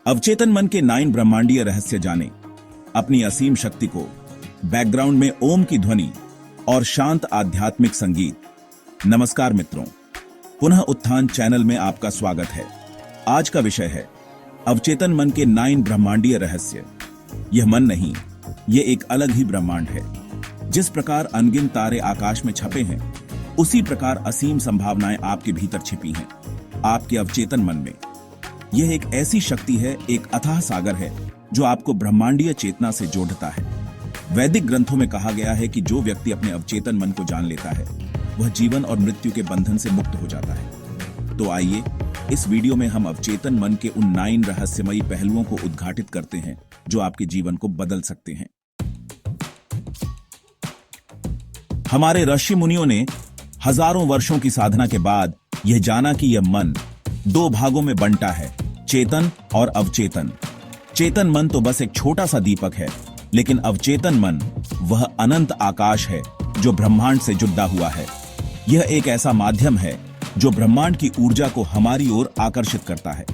अवचेतन मन के 9 ब्रह्मांडीय रहस्य जाने, अपनी असीम शक्ति को, बैकग्राउंड में ओम की ध्वनि और शांत आध्यात्मिक संगीत। नमस्कार मित्रों, पुनः उत्थान चैनल में आपका स्वागत है। आज का विषय है अवचेतन मन के 9 ब्रह्मांडीय रहस्य। यह मन नहीं, यह एक अलग ही ब्रह्मांड है। जिस प्रकार अनगिनत तारे आकाश में छपे हैं, उसी प्रकार असीम संभावनाएं आपके भीतर छिपी हैं, आपके अवचेतन मन में। यह एक ऐसी शक्ति है, एक अथाह सागर है जो आपको ब्रह्मांडीय चेतना से जोड़ता है। वैदिक ग्रंथों में कहा गया है कि जो व्यक्ति अपने अवचेतन मन को जान लेता है, वह जीवन और मृत्यु के बंधन से मुक्त हो जाता है। तो आइए इस वीडियो में हम अवचेतन मन के उन 9 रहस्यमयी पहलुओं को उद्घाटित करते हैं जो आपके जीवन को बदल सकते हैं। हमारे ऋषि मुनियों ने हजारों वर्षों की साधना के बाद यह जाना कि यह मन 2 भागों में बंटा है, चेतन और अवचेतन। चेतन मन तो बस एक छोटा सा दीपक है, लेकिन अवचेतन मन वह अनंत आकाश है जो ब्रह्मांड से जुड़ा हुआ है। यह एक ऐसा माध्यम है जो ब्रह्मांड की ऊर्जा को हमारी ओर आकर्षित करता है।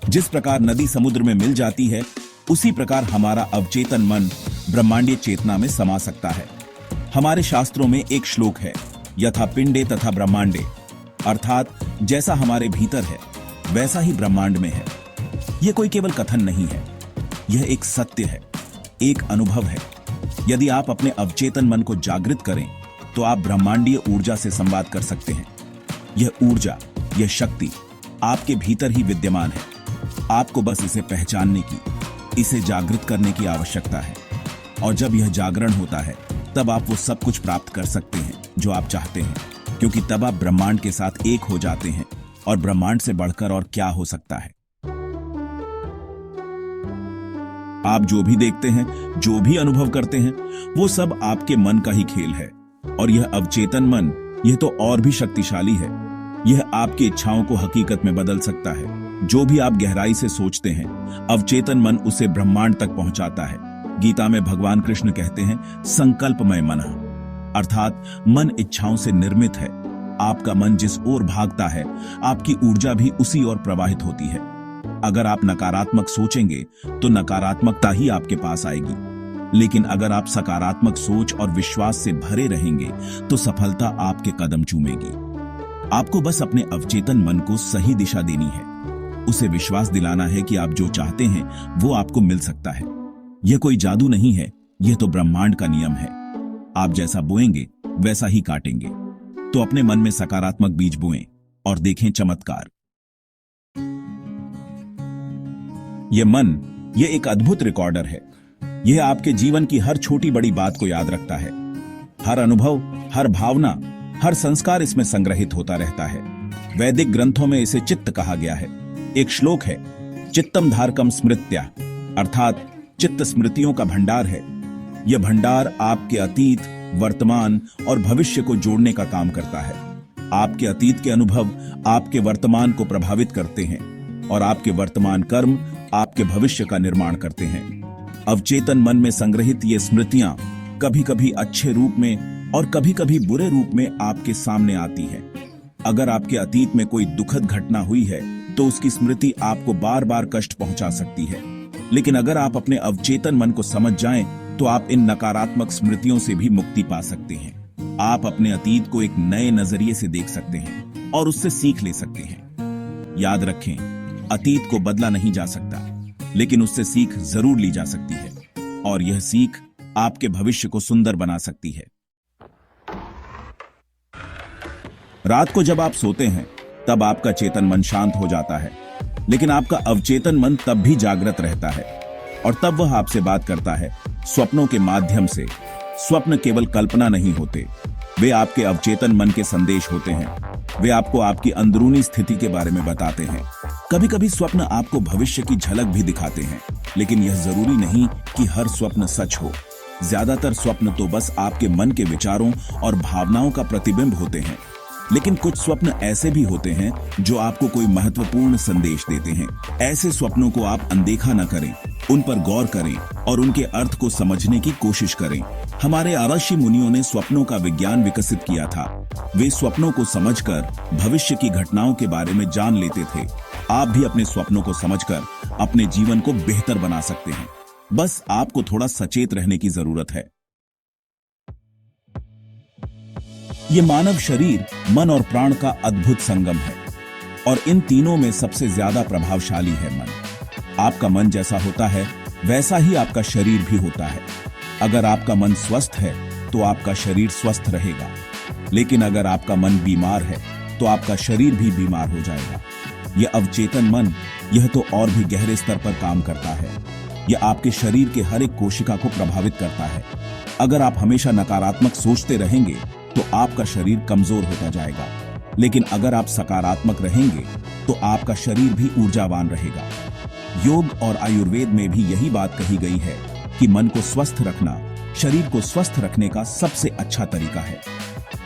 जिस प्रकार नदी समुद्र में मिल जाती है, उसी प्रकार हमारा अवचेतन मन ब्रह्मांडीय चेतना में समा सकता है। हमारे शास्त्रों में एक श्लोक है, यथा पिंडे तथा ब्रह्मांडे, अर्थात जैसा हमारे भीतर है वैसा ही ब्रह्मांड में है। यह कोई केवल कथन नहीं है, यह एक सत्य है, एक अनुभव है। यदि आप अपने अवचेतन मन को जागृत करें तो आप ब्रह्मांडीय ऊर्जा से संवाद कर सकते हैं। यह ऊर्जा, यह शक्ति आपके भीतर ही विद्यमान है। आपको बस इसे पहचानने की, इसे जागृत करने की आवश्यकता है। और जब यह जागरण होता है, तब आप वो सब कुछ प्राप्त कर सकते हैं जो आप चाहते हैं, क्योंकि तब आप ब्रह्मांड के साथ एक हो जाते हैं। और ब्रह्मांड से बढ़कर और क्या हो सकता है। आप जो भी देखते हैं, जो भी अनुभव करते हैं, वो सब आपके मन का ही खेल है। और यह अवचेतन मन, यह तो और भी शक्तिशाली है। यह आपकी इच्छाओं को हकीकत में बदल सकता है। जो भी आप गहराई से सोचते हैं, अवचेतन मन उसे ब्रह्मांड तक पहुंचाता है। गीता में भगवान कृष्ण कहते हैं, संकल्पमय मनः, अर्थात मन इच्छाओं से निर्मित है। आपका मन जिस ओर भागता है, आपकी ऊर्जा भी उसी ओर प्रवाहित होती है। अगर आप नकारात्मक सोचेंगे तो नकारात्मकता ही आपके पास आएगी, लेकिन अगर आप सकारात्मक सोच और विश्वास से भरे रहेंगे तो सफलता आपके कदम चूमेगी। आपको बस अपने अवचेतन मन को सही दिशा देनी है। उसे विश्वास दिलाना है कि आप जो चाहते हैं वो आपको मिल सकता है। यह कोई जादू नहीं है, यह तो ब्रह्मांड का नियम है। आप जैसा बोएंगे वैसा ही काटेंगे। तो अपने मन में सकारात्मक बीज बोएं और देखें चमत्कार। यह मन, यह एक अद्भुत रिकॉर्डर है। यह आपके जीवन की हर छोटी बड़ी बात को याद रखता है। हर अनुभव, हर भावना, हर संस्कार इसमें संग्रहित होता रहता है। वैदिक ग्रंथों में इसे चित्त कहा गया है। एक श्लोक है, चित्तम धारकम स्मृत्या, अर्थात चित्त स्मृतियों का भंडार है। यह भंडार आपके अतीत, वर्तमान और भविष्य को जोड़ने का काम करता है। आपके अतीत के अनुभव आपके वर्तमान को प्रभावित करते हैं और आपके वर्तमान कर्म आपके भविष्य का निर्माण करते हैं। अवचेतन मन में संग्रहित ये स्मृतियां कभी कभी अच्छे रूप में और कभी कभी बुरे रूप में आपके सामने आती हैं। अगर आपके अतीत में कोई दुखद घटना हुई है तो उसकी स्मृति आपको बार बार कष्ट पहुंचा सकती है। लेकिन अगर आप अपने अवचेतन मन को समझ जाएं तो आप इन नकारात्मक स्मृतियों से भी मुक्ति पा सकते हैं। आप अपने अतीत को एक नए नजरिए से देख सकते हैं और उससे सीख ले सकते हैं। याद रखें, अतीत को बदला नहीं जा सकता, लेकिन उससे सीख जरूर ली जा सकती है। और यह सीख आपके भविष्य को सुंदर बना सकती है। रात को जब आप सोते हैं, तब आपका चेतन मन शांत हो जाता है, लेकिन आपका अवचेतन मन तब भी जागृत रहता है। और तब वह आपसे बात करता है स्वप्नों के माध्यम से। स्वप्न केवल कल्पना नहीं होते, वे आपके अवचेतन मन के संदेश होते हैं। वे आपको आपकी अंदरूनी स्थिति के बारे में बताते हैं। कभी कभी स्वप्न आपको भविष्य की झलक भी दिखाते हैं, लेकिन यह जरूरी नहीं कि हर स्वप्न सच हो। ज्यादातर स्वप्न तो बस आपके मन के विचारों और भावनाओं का प्रतिबिंब होते हैं। लेकिन कुछ स्वप्न ऐसे भी होते हैं जो आपको कोई महत्वपूर्ण संदेश देते हैं। ऐसे स्वप्नों को आप अनदेखा न करें, उन पर गौर करें और उनके अर्थ को समझने की कोशिश करें। हमारे ऋषि मुनियों ने स्वप्नों का विज्ञान विकसित किया था। वे स्वप्नों को समझकर भविष्य की घटनाओं के बारे में जान लेते थे। आप भी अपने स्वप्नों को समझकर अपने जीवन को बेहतर बना सकते हैं। बस आपको थोड़ा सचेत रहने की जरूरत है। ये मानव शरीर, मन और प्राण का अद्भुत संगम है और इन तीनों में सबसे ज्यादा प्रभावशाली है मन। आपका मन जैसा होता है वैसा ही आपका शरीर भी होता है। अगर आपका मन स्वस्थ है तो आपका शरीर स्वस्थ रहेगा, लेकिन अगर आपका मन बीमार है तो आपका शरीर भी बीमार हो जाएगा। यह अवचेतन मन, यह तो और भी गहरे स्तर पर काम करता है। यह आपके शरीर के हर एक कोशिका को प्रभावित करता है। अगर आप हमेशा नकारात्मक सोचते रहेंगे तो आपका शरीर कमजोर होता जाएगा, लेकिन अगर आप सकारात्मक रहेंगे तो आपका शरीर भी ऊर्जावान रहेगा। योग और आयुर्वेद में भी यही बात कही गई है कि मन को स्वस्थ रखना शरीर को स्वस्थ रखने का सबसे अच्छा तरीका है।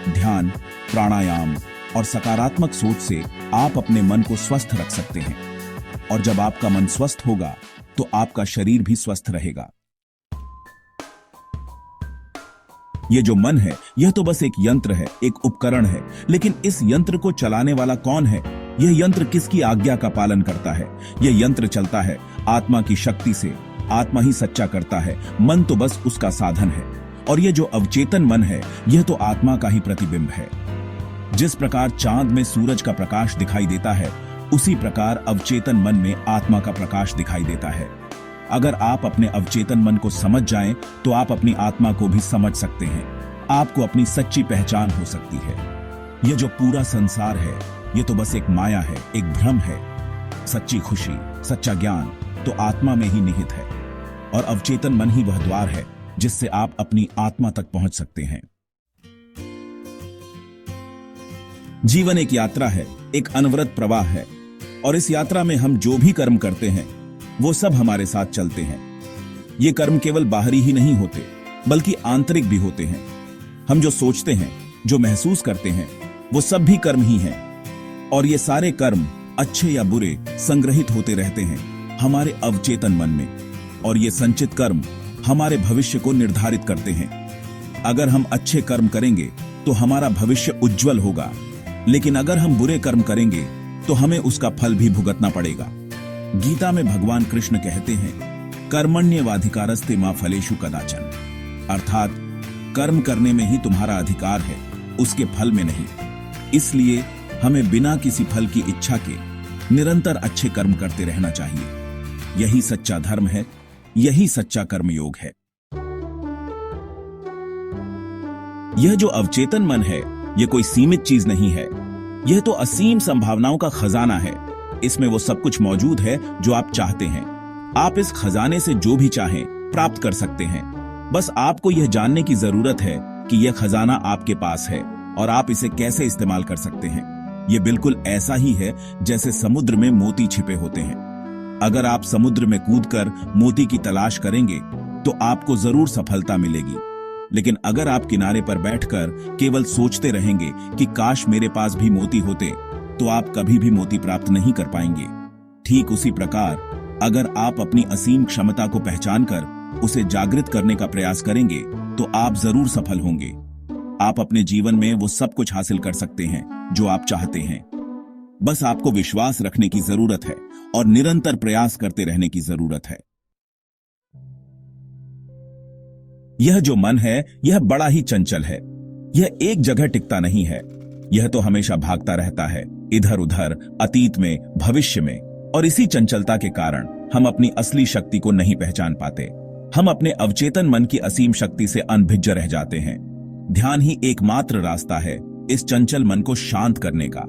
ध्यान, प्राणायाम और सकारात्मक सोच से आप अपने मन को स्वस्थ रख सकते हैं, और जब आपका मन स्वस्थ होगा तो आपका शरीर भी स्वस्थ रहेगा। ये जो मन है यह तो बस एक यंत्र है, एक उपकरण है, लेकिन इस यंत्र को चलाने वाला कौन है? यह यंत्र किसकी आज्ञा का पालन करता है? यह यंत्र चलता है आत्मा की शक्ति से। आत्मा ही सच्चा करता है, मन तो बस उसका साधन है। और यह जो अवचेतन मन है यह तो आत्मा का ही प्रतिबिंब है। जिस प्रकार चांद में सूरज का प्रकाश दिखाई देता है, उसी प्रकार अवचेतन मन में आत्मा का प्रकाश दिखाई देता है। अगर आप अपने अवचेतन मन को समझ जाएं, तो आप अपनी आत्मा को भी समझ सकते हैं। आपको अपनी सच्ची पहचान हो सकती है। यह जो पूरा संसार है यह तो बस एक माया है, एक भ्रम है। सच्ची खुशी, सच्चा ज्ञान तो आत्मा में ही निहित है, और अवचेतन मन ही वह द्वार है जिससे आप अपनी आत्मा तक पहुंच सकते हैं। जीवन एक यात्रा है, एक अनवरत प्रवाह है, और इस यात्रा में हम जो भी कर्म करते हैं वो सब हमारे साथ चलते हैं। ये कर्म केवल बाहरी ही नहीं होते, बल्कि आंतरिक भी होते हैं। हम जो सोचते हैं, जो महसूस करते हैं, वो सब भी कर्म ही हैं। और ये सारे कर्म, अच्छे या बुरे, संग्रहित होते रहते हैं हमारे अवचेतन मन में, और ये संचित कर्म हमारे भविष्य को निर्धारित करते हैं। अगर हम अच्छे कर्म करेंगे तो हमारा भविष्य उज्जवल होगा, लेकिन अगर हम बुरे कर्म करेंगे तो हमें उसका फल भी भुगतना पड़ेगा। गीता में भगवान कृष्ण कहते हैं, कर्मण्येवाधिकारस्ते मा फलेषु कदाचन, अर्थात कर्म करने में ही तुम्हारा अधिकार है, उसके फल में नहीं। इसलिए हमें बिना किसी फल की इच्छा के निरंतर अच्छे कर्म करते रहना चाहिए। यही सच्चा धर्म है, यही सच्चा कर्मयोग है। यह जो अवचेतन मन है यह कोई सीमित चीज नहीं है, यह तो असीम संभावनाओं का खजाना है। इसमें वो सब कुछ मौजूद है जो आप चाहते हैं। आप इस खजाने से जो भी चाहें प्राप्त कर सकते हैं। बस आपको यह जानने की जरूरत है कि यह खजाना आपके पास है और आप इसे कैसे इस्तेमाल कर सकते हैं। यह बिल्कुल ऐसा ही है जैसे समुद्र में मोती छिपे होते हैं। अगर आप समुद्र में कूदकर मोती की तलाश करेंगे तो आपको जरूर सफलता मिलेगी, लेकिन अगर आप किनारे पर बैठकर केवल सोचते रहेंगे कि काश मेरे पास भी मोती होते, तो आप कभी भी मोती प्राप्त नहीं कर पाएंगे। ठीक उसी प्रकार अगर आप अपनी असीम क्षमता को पहचानकर उसे जागृत करने का प्रयास करेंगे तो आप जरूर सफल होंगे। आप अपने जीवन में वो सब कुछ हासिल कर सकते हैं जो आप चाहते हैं। बस आपको विश्वास रखने की जरूरत है और निरंतर प्रयास करते रहने की जरूरत है। यह जो मन है यह बड़ा ही चंचल है। यह एक जगह टिकता नहीं है। यह तो हमेशा भागता रहता है, इधर उधर, अतीत में, भविष्य में, और इसी चंचलता के कारण हम अपनी असली शक्ति को नहीं पहचान पाते। हम अपने अवचेतन मन की असीम शक्ति से अनभिज्ञ रह जाते हैं। ध्यान ही एकमात्र रास्ता है इस चंचल मन को शांत करने का।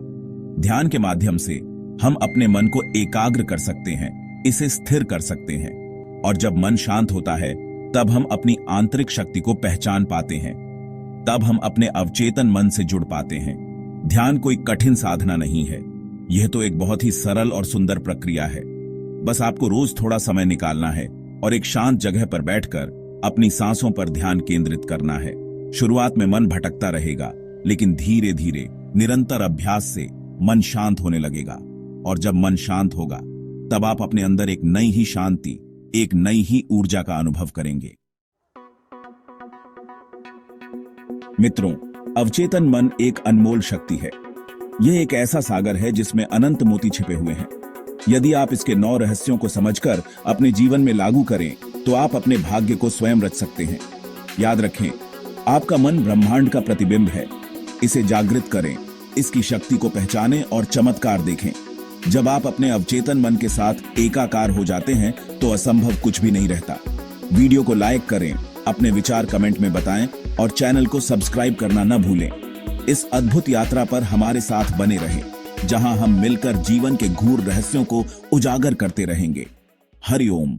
ध्यान के माध्यम से हम अपने मन को एकाग्र कर सकते हैं, इसे स्थिर कर सकते हैं, और जब मन शांत होता है तब हम अपनी आंतरिक शक्ति को पहचान पाते हैं। तब हम अपने अवचेतन मन से जुड़ पाते हैं। ध्यान कोई कठिन साधना नहीं है, यह तो एक बहुत ही सरल और सुंदर प्रक्रिया है। बस आपको रोज थोड़ा समय निकालना है और एक शांत जगह पर बैठकर अपनी सांसों पर ध्यान केंद्रित करना है। शुरुआत में मन भटकता रहेगा, लेकिन धीरे धीरे निरंतर अभ्यास से मन शांत होने लगेगा, और जब मन शांत होगा तब आप अपने अंदर एक नई ही शांति, एक नई ही ऊर्जा का अनुभव करेंगे। मित्रों, अवचेतन मन एक अनमोल शक्ति है। यह एक ऐसा सागर है जिसमें अनंत मोती छिपे हुए हैं। यदि आप इसके 9 रहस्यों को समझकर अपने जीवन में लागू करें तो आप अपने भाग्य को स्वयं रच सकते हैं। याद रखें, आपका मन ब्रह्मांड का प्रतिबिंब है। इसे जागृत करें, इसकी शक्ति को पहचानें और चमत्कार देखें। जब आप अपने अवचेतन मन के साथ एकाकार हो जाते हैं तो असंभव कुछ भी नहीं रहता। वीडियो को लाइक करें, अपने विचार कमेंट में बताएं और चैनल को सब्सक्राइब करना न भूलें। इस अद्भुत यात्रा पर हमारे साथ बने रहें, जहां हम मिलकर जीवन के गूढ़ रहस्यों को उजागर करते रहेंगे। हरि ओम।